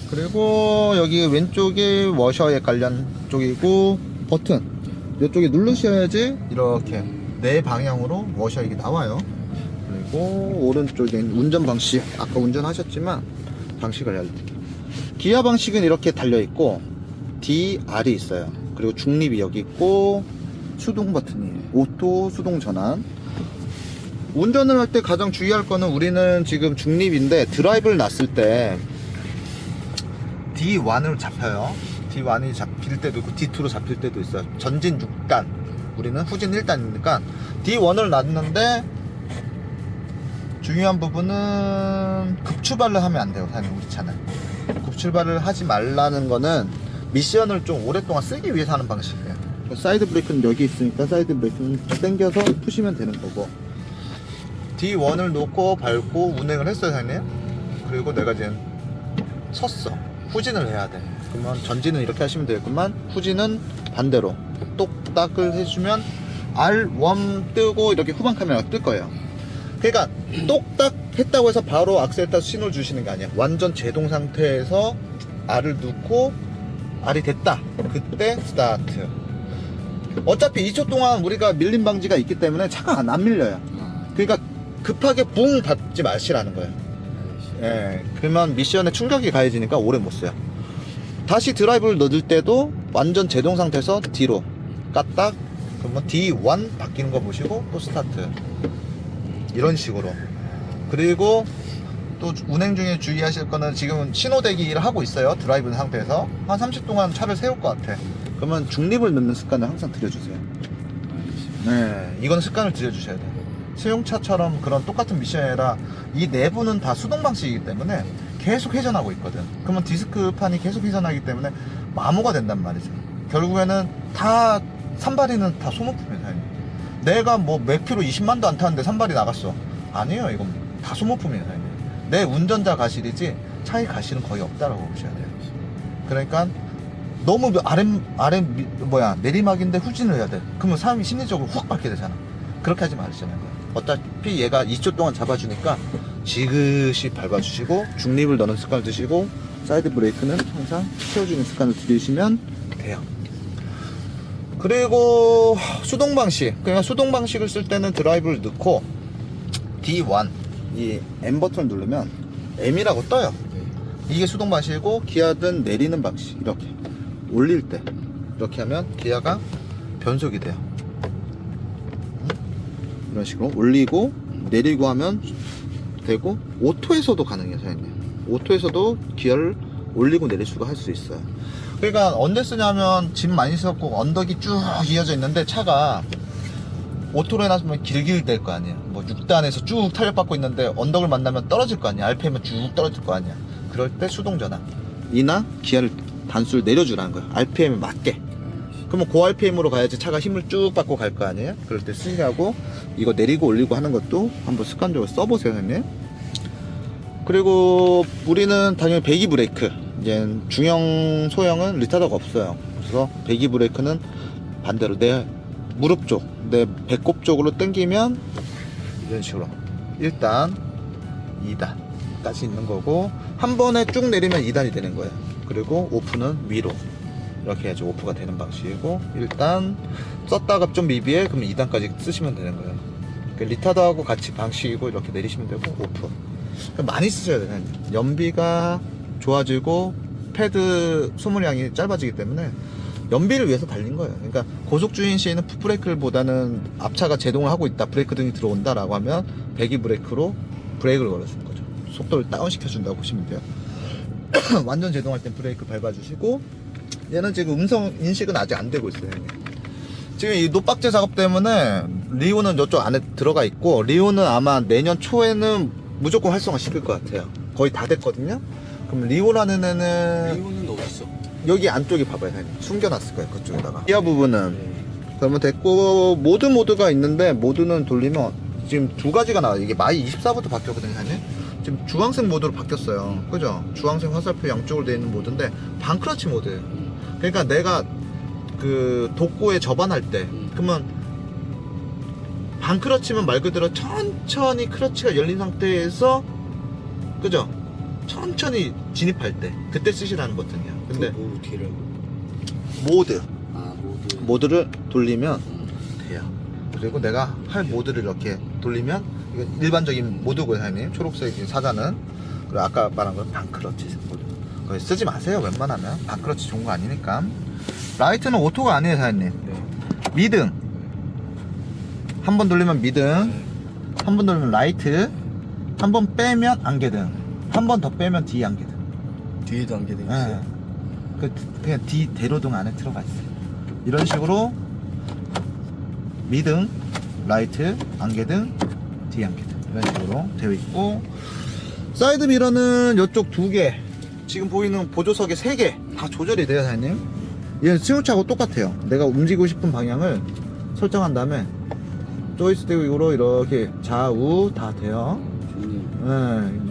Speaker 1: 그리고 여기 왼쪽이 워셔에 관련 쪽이고, 버튼 이쪽에 누르셔야지 이렇게 내 방향으로 워셔 이게 나와요. 그리고 오른쪽에 운전 방식, 아까 운전하셨지만 방식을 알려드릴게요. 기아 방식은 이렇게 달려있고 DR이 있어요. 그리고 중립이 여기 있고, 수동 버튼이에요. 오토 수동 전환. 운전을 할 때 가장 주의할 거는, 우리는 지금 중립인데 드라이브를 놨을 때 D1으로 잡혀요. D1이 잡힐 때도 있고 D2로 잡힐 때도 있어요. 전진 6단, 우리는 후진 1단이니까 D1을 놨는데 중요한 부분은 급출발을 하면 안 돼요, 사장님. 우리 차는 급출발을 하지 말라는 거는 미션을 좀 오랫동안 쓰기 위해서 하는 방식이에요. 사이드 브레이크는 여기 있으니까 사이드 브레이크는 당겨서 푸시면 되는 거고, D1을 놓고 밟고 운행을 했어요, 사장님. 그리고 내가 지금 섰어. 후진을 해야 돼. 그러면 전진은 이렇게 하시면 되겠구만, 후진은 반대로 똑딱을 해주면 R1 뜨고 이렇게 후방 카메라가 뜰 거예요. 그러니까 똑딱 했다고 해서 바로 악셀레터 신호를 주시는 게 아니야. 완전 제동 상태에서 R을 넣고 R이 됐다, 그때 스타트. 어차피 2초 동안 우리가 밀림 방지가 있기 때문에 차가 안 밀려요. 그러니까 급하게 붕 밟지 마시라는 거예요. 예, 그러면 미션에 충격이 가해지니까 오래 못 써요. 다시 드라이브를 넣을 때도 완전 제동 상태에서 뒤로 까딱, 그러면 D1 바뀌는 거 보시고 또 스타트, 이런 식으로. 그리고 또 운행 중에 주의하실 거는, 지금은 신호 대기를 하고 있어요, 드라이브 상태에서. 한 30 동안 차를 세울 것 같아. 그러면 중립을 넣는 습관을 항상 들여주세요. 네, 이건 습관을 들여주셔야 돼요. 승용차처럼 그런 똑같은 미션이 아니라 이 내부는 다 수동 방식이기 때문에 계속 회전하고 있거든. 그러면 디스크판이 계속 회전하기 때문에 마모가 된단 말이죠. 결국에는 다 산발이는 다 소모품이에요. 내가 뭐 몇 킬로 20만도 안 타는데 산발이 나갔어, 아니에요. 이건 다 소모품이에요. 내 운전자 가실이지 차의 가실은 거의 없다라고 보셔야 돼요. 그러니까 너무 내리막인데 후진을 해야 돼. 그러면 사람이 심리적으로 훅 밟게 되잖아. 그렇게 하지 말으시잖아요. 어차피 얘가 2초 동안 잡아주니까 지그시 밟아주시고, 중립을 넣는 습관을 드시고, 사이드 브레이크는 항상 채워주는 습관을 들이시면 돼요. 그리고 수동 방식, 그러니까 수동 방식을 쓸 때는 드라이브를 넣고 D1 이 M 버튼을 누르면 M이라고 떠요. 이게 수동 방식이고, 기아든 내리는 방식, 이렇게 올릴 때 이렇게 하면 기아가 변속이 돼요. 이런 식으로 올리고 내리고 하면 되고, 오토에서도 가능해요, 사장님. 오토에서도 기어를 올리고 내릴 수가 할 수 있어요. 그러니까 언제 쓰냐면, 짐 많이 써갖고 언덕이 쭉 이어져 있는데 차가 오토로 해놨으면 길길 될 거 아니야. 뭐 6단에서 쭉 탄력받고 있는데 언덕을 만나면 떨어질 거 아니야. RPM은 쭉 떨어질 거 아니야. 그럴 때 수동 전환 이나 기아를 단수를 내려주라는 거야, RPM에 맞게. 그러면 고 RPM으로 가야지 차가 힘을 쭉 받고 갈 거 아니에요. 그럴 때 쓰시라고 이거 내리고 올리고 하는 것도 한번 습관적으로 써보세요, 형님. 그리고 우리는 당연히 배기 브레이크, 이제 중형 소형은 리타더가 없어요. 그래서 배기 브레이크는 반대로 내 무릎 쪽, 내 배꼽 쪽으로 당기면 이런 식으로 1단 2단까지 있는 거고, 한 번에 쭉 내리면 2단이 되는 거예요. 그리고 오프는 위로 이렇게 해야지 오프가 되는 방식이고, 일단 썼다가 좀 미비해, 그러면 2단까지 쓰시면 되는 거예요. 리타더하고 같이 방식이고, 이렇게 내리시면 되고, 오프 많이 쓰셔야 돼요. 연비가 좋아지고 패드 소모량이 짧아지기 때문에 연비를 위해서 달린 거예요. 그러니까 고속주행 시에는 풋브레이크를 보다는 앞차가 제동을 하고 있다, 브레이크 등이 들어온다 라고 하면 배기 브레이크로 브레이크를 걸어주는 거죠. 속도를 다운시켜 준다고 보시면 돼요. 완전 제동할 땐 브레이크 밟아주시고, 얘는 지금 음성 인식은 아직 안 되고 있어요. 지금 이 노박제 작업 때문에 리오는 저쪽 안에 들어가 있고, 리오는 아마 내년 초에는 무조건 활성화 시킬 것 같아요. 거의 다 됐거든요. 그럼 리오라는 애는
Speaker 2: 리오는 어디 있어?
Speaker 1: 여기 안쪽에 봐봐요, 사장님. 숨겨놨을 거예요, 그쪽에다가. 기아 부분은 그러면 됐고, 모드가 있는데, 모드는 돌리면 지금 두 가지가 나와요. 이게 마이 24부터 바뀌었거든요, 사장님. 지금 주황색 모드로 바뀌었어요. 그죠? 주황색 화살표 양쪽으로 되어 있는 모드인데 반크러치 모드예요. 그러니까 내가 그 독고에 접안할 때, 그러면 반크러치면 말 그대로 천천히 크러치가 열린 상태에서, 그죠? 천천히 진입할 때 그때 쓰시라는 버튼이야. 근데
Speaker 2: 뭐 뒤라고?
Speaker 1: 모드
Speaker 2: 모드.
Speaker 1: 모드를 돌리면 돼요. 그리고 내가 할 모드를 이렇게 돌리면, 이건 일반적인 모드고요, 사장님. 초록색 사자는. 그리고 아까 말한 건 반크러치 모드. 거기 쓰지 마세요, 웬만하면. 반크러치 좋은 거 아니니까. 라이트는 오토가 아니에요, 사장님.
Speaker 2: 네.
Speaker 1: 미등. 한 번 돌리면 미등, 한 번 돌리면 라이트, 한 번 빼면 안개등, 한 번 더 빼면 D 안개등.
Speaker 2: 뒤에도 안개등
Speaker 1: 네.
Speaker 2: 있어요?
Speaker 1: 그냥 D 대로등 안에 들어가 있어요. 이런 식으로 미등, 라이트, 안개등, D 안개등. 이런 식으로 되어 있고, 사이드 미러는 이쪽 2개, 지금 보이는 보조석에 3개 다 조절이 돼요, 사장님. 얘는 스무차하고 똑같아요. 내가 움직이고 싶은 방향을 설정한 다음에 조이스틱으로 이렇게 좌우 다 돼요. 네,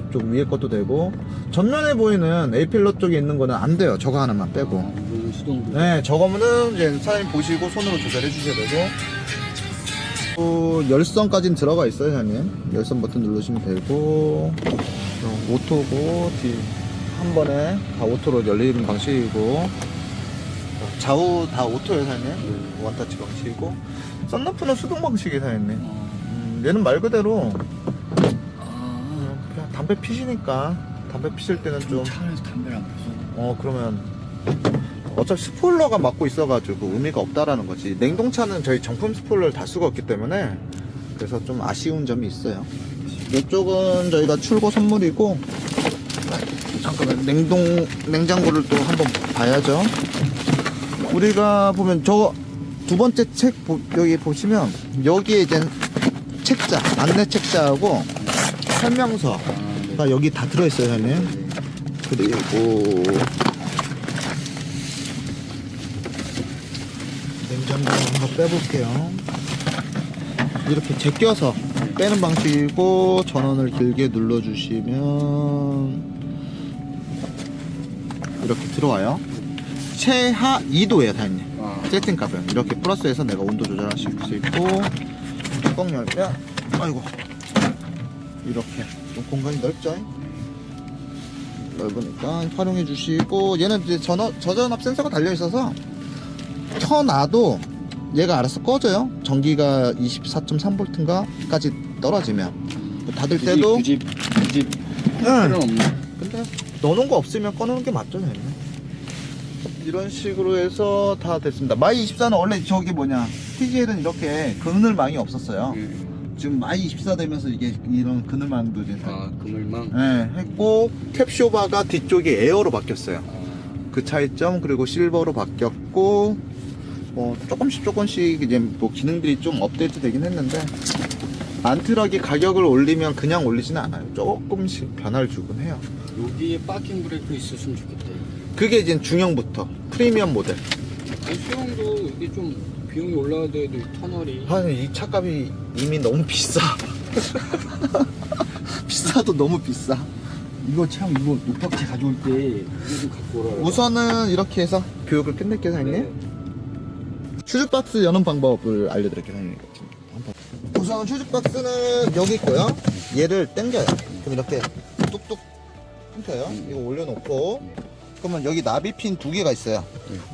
Speaker 1: 이쪽 위에 것도 되고, 전면에 보이는 A필러 쪽에 있는 거는 안 돼요. 저거 하나만 빼고.
Speaker 2: 수동도.
Speaker 1: 네, 저거는 이제 사장님 보시고 손으로 조절해 주셔야 되고, 열선까지는 들어가 있어요, 사장님. 열선 버튼 누르시면 되고, 오토고, 한 번에 다 오토로 열리는 방식이고, 좌우 다 오토예요, 사장님. 원터치 방식이고, 썬루프는 수동 방식이에요, 사장님. 얘는 말 그대로 그냥 담배 피시니까, 담배 피실 때는 좀
Speaker 2: 차 안에서 담배를 안 피워.
Speaker 1: 그러면 어차피 스포일러가 막고 있어가지고 의미가 없다라는 거지. 냉동차는 저희 정품 스포일러를 달 수가 없기 때문에, 그래서 좀 아쉬운 점이 있어요. 이쪽은 저희가 출고 선물이고, 잠깐만 냉장고를 또 한번 봐야죠. 우리가 보면 저 두 번째 책 여기 보시면 여기에 이제 책자, 안내 책자하고 설명서가 여기 다 들어있어요, 형님. 그리고 냉장고 한번 빼볼게요. 이렇게 제껴서 빼는 방식이고, 전원을 길게 눌러주시면 이렇게 들어와요. 최하 2도예요, 사장님. 세팅값은 이렇게 플러스해서 내가 온도 조절하실 수 있고, 뚜껑 열면 아이고 이렇게 좀 공간이 넓죠. 넓으니까 활용해 주시고, 얘는 이제 저전압 센서가 달려 있어서 켜놔도 얘가 알아서 꺼져요. 전기가 24.3V인가까지 떨어지면. 닫을 때도
Speaker 2: 굳이 필요는 없네.
Speaker 1: 근데 넣어놓은 거 없으면 꺼놓는 게 맞죠, 얘는. 이런 식으로 해서 다 됐습니다. 마이 24는 원래 저기 뭐냐, TGL은 이렇게 그늘망이 없었어요. 지금 마이 24 되면서 이게 이런 그늘망도 이제
Speaker 2: 그늘망.
Speaker 1: 네, 했고, 캡쇼바가 뒤쪽이 에어로 바뀌었어요. 그 차이점. 그리고 실버로 바뀌었고, 뭐 조금씩 이제 뭐 기능들이 좀 업데이트 되긴 했는데, 안트럭이 가격을 올리면 그냥 올리지는 않아요. 조금씩 변화를 주곤 해요.
Speaker 2: 여기에 파킹 브레이크 있었으면 좋겠다.
Speaker 1: 그게 이제 중형부터 프리미엄 모델.
Speaker 2: 아니, 수영도 이게 좀 비용이 올라야 돼도 터널이.
Speaker 1: 아니, 이 차값이 이미 너무 비싸. 비싸도 너무 비싸.
Speaker 2: 이거 참, 이거 높박지 가져올 때 이거 좀 갖고 오라.
Speaker 1: 우선은 이렇게 해서 교육을 끝낼게요, 사장님.
Speaker 2: 네.
Speaker 1: 슈즈박스 여는 방법을 알려드릴게요, 사장님. 우선 슈즈박스는 여기 있고요. 얘를 당겨요. 그럼 이렇게 뚝뚝 끊겨요. 이거 올려놓고, 그러면 여기 나비핀 2개가 있어요.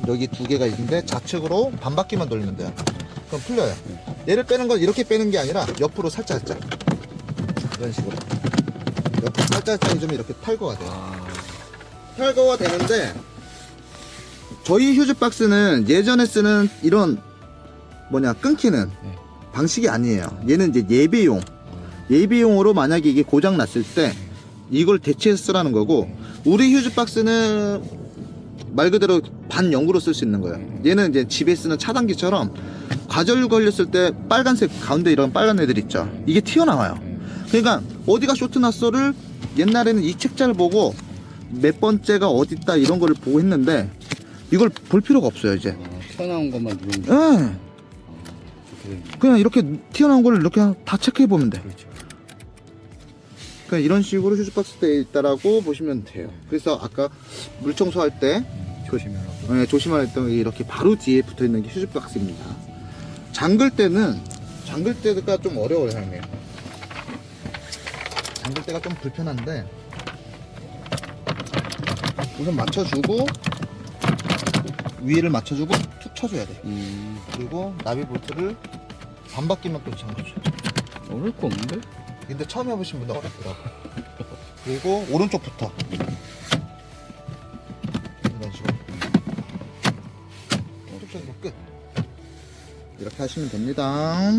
Speaker 1: 여기 2개가 있는데 좌측으로 반바퀴만 돌리면 돼요. 그럼 풀려요. 얘를 빼는 건 이렇게 빼는 게 아니라 옆으로 살짝 이런 식으로 옆으로 살짝 해주면 이렇게 탈거가 돼요. 탈거가 되는데, 저희 휴즈박스는 예전에 쓰는 이런 뭐냐 끊기는 방식이 아니에요. 얘는 이제 예비용으로 만약에 이게 고장 났을 때 이걸 대체해서 쓰라는 거고, 우리 휴즈박스는 말 그대로 반영구로 쓸 수 있는 거예요. 얘는 이제 집에 쓰는 차단기처럼 과절 걸렸을 때 빨간색 가운데 이런 빨간 애들 있죠. 이게 튀어나와요. 그러니까 어디가 쇼트 났어를 옛날에는 이 책자를 보고 몇 번째가 어디 있다 이런 거를 보고 했는데, 이걸 볼 필요가 없어요, 이제.
Speaker 2: 튀어나온 것만 누르면 돼.
Speaker 1: 예. 그냥 이렇게 튀어나온 걸 이렇게 다 체크해 보면 돼.
Speaker 2: 그렇죠.
Speaker 1: 그러니까 이런 식으로 휴즈박스 되어 있다라고 보시면 돼요. 그래서 아까 물 청소할 때
Speaker 2: 조심하라고.
Speaker 1: 조심해야 했던 게 이렇게 바로 뒤에 붙어 있는 게 휴즈박스입니다. 잠글 때가 좀 어려워요, 형님. 잠글 때가 좀 불편한데, 우선 맞춰주고 위를 맞춰주고 툭 쳐줘야 돼. 그리고 나비 볼트를 반바퀴만 또 잠궈줘요.
Speaker 2: 어려울 거 없는데?
Speaker 1: 근데 처음 해보신 분들 어렵더라고. 그리고 오른쪽부터 이런 식으로 오른쪽으로 끝. 이렇게 하시면 됩니다.